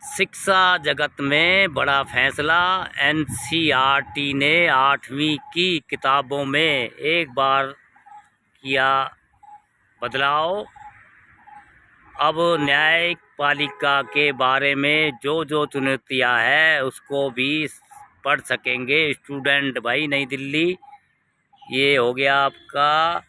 शिक्षा जगत में बड़ा फैसला। एनसीईआरटी ने 8वीं की किताबों में एक बार किया बदलाव। अब न्यायपालिका के बारे में जो जो चुनौतियां हैं उसको भी पढ़ सकेंगे स्टूडेंट भाई। नई दिल्ली, ये हो गया आपका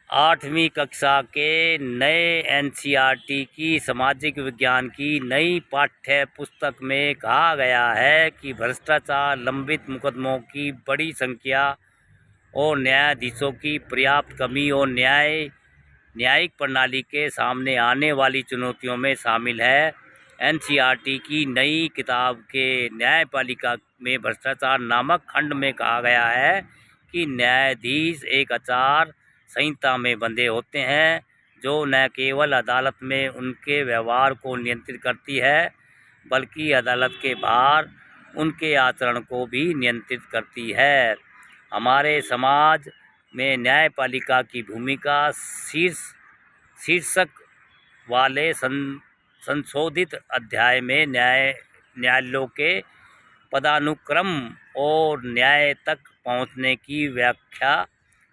8वीं कक्षा के नए एनसीईआरटी की सामाजिक विज्ञान की नई पाठ्य पुस्तक में कहा गया है कि भ्रष्टाचार, लंबित मुकदमों की बड़ी संख्या और न्यायाधीशों की पर्याप्त कमी और न्यायिक प्रणाली के सामने आने वाली चुनौतियों में शामिल है। एनसीईआरटी की नई किताब के न्यायपालिका में भ्रष्टाचार नामक खंड में कहा गया है कि न्यायाधीश एक आचार संहिता में बंधे होते हैं जो न केवल अदालत में उनके व्यवहार को नियंत्रित करती है बल्कि अदालत के बाहर उनके आचरण को भी नियंत्रित करती है। हमारे समाज में न्यायपालिका की भूमिका शीर्षक वाले संशोधित अध्याय में न्यायालयों के पदानुक्रम और न्याय तक पहुंचने की व्याख्या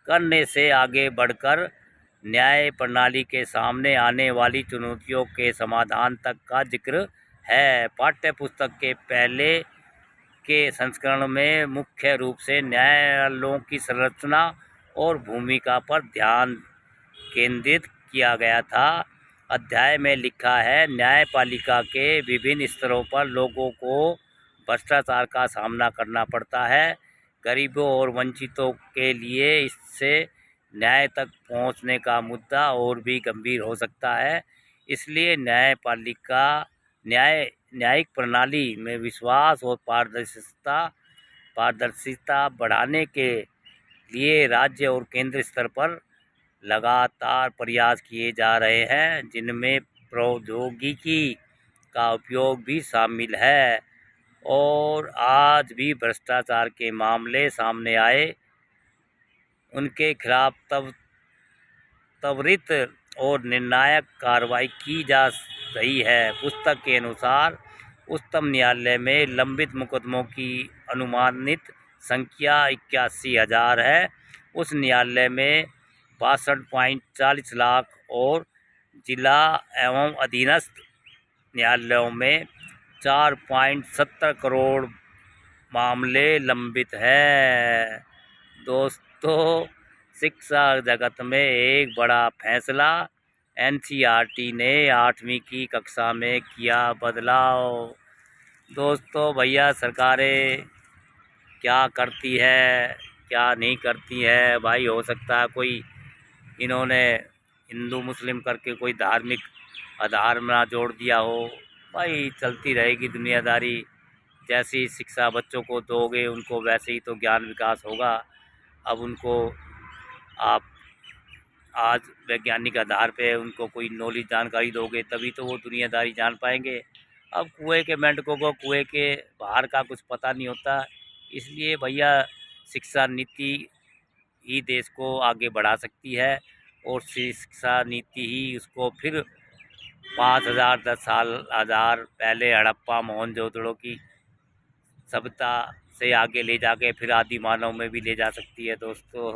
करने से आगे बढ़कर न्याय प्रणाली के सामने आने वाली चुनौतियों के समाधान तक का जिक्र है। पाठ्य पुस्तक के पहले के संस्करण में मुख्य रूप से न्यायालयों की संरचना और भूमिका पर ध्यान केंद्रित किया गया था। अध्याय में लिखा है, न्यायपालिका के विभिन्न स्तरों पर लोगों को भ्रष्टाचार का सामना करना पड़ता है। गरीबों और वंचितों के लिए इससे न्याय तक पहुंचने का मुद्दा और भी गंभीर हो सकता है। इसलिए न्यायिक प्रणाली में विश्वास और पारदर्शिता बढ़ाने के लिए राज्य और केंद्र स्तर पर लगातार प्रयास किए जा रहे हैं, जिनमें प्रौद्योगिकी का उपयोग भी शामिल है। और आज भी भ्रष्टाचार के मामले सामने आए, उनके खिलाफ त्वरित और निर्णायक कार्रवाई की जा रही है। पुस्तक के अनुसार उच्चतम न्यायालय में लंबित मुकदमों की अनुमानित संख्या 81,000 है। उस न्यायालय में 62.40 लाख और जिला एवं अधीनस्थ न्यायालयों में 4.70 करोड़ मामले लंबित हैं। दोस्तों, शिक्षा जगत में एक बड़ा फैसला। एनसीईआरटी ने 8वीं की कक्षा में किया बदलाव। दोस्तों भैया, सरकारें क्या करती है क्या नहीं करती है भाई, हो सकता है कोई इन्होंने हिंदू मुस्लिम करके कोई धार्मिक आधार ना जोड़ दिया हो। भाई चलती रहेगी दुनियादारी। जैसी शिक्षा बच्चों को दोगे उनको वैसे ही तो ज्ञान विकास होगा। अब उनको आप आज वैज्ञानिक आधार पे उनको कोई नॉलेज जानकारी दोगे तभी तो वो दुनियादारी जान पाएंगे। अब कुएं के मेंढकों को कुएं के बाहर का कुछ पता नहीं होता। इसलिए भैया, शिक्षा नीति ही देश को आगे बढ़ा सकती है और शिक्षा नीति ही उसको फिर 5,000 10,000 पहले हड़प्पा मोहनजोदड़ो की सभ्यता से आगे ले जाके फिर आदि मानव में भी ले जा सकती है। दोस्तों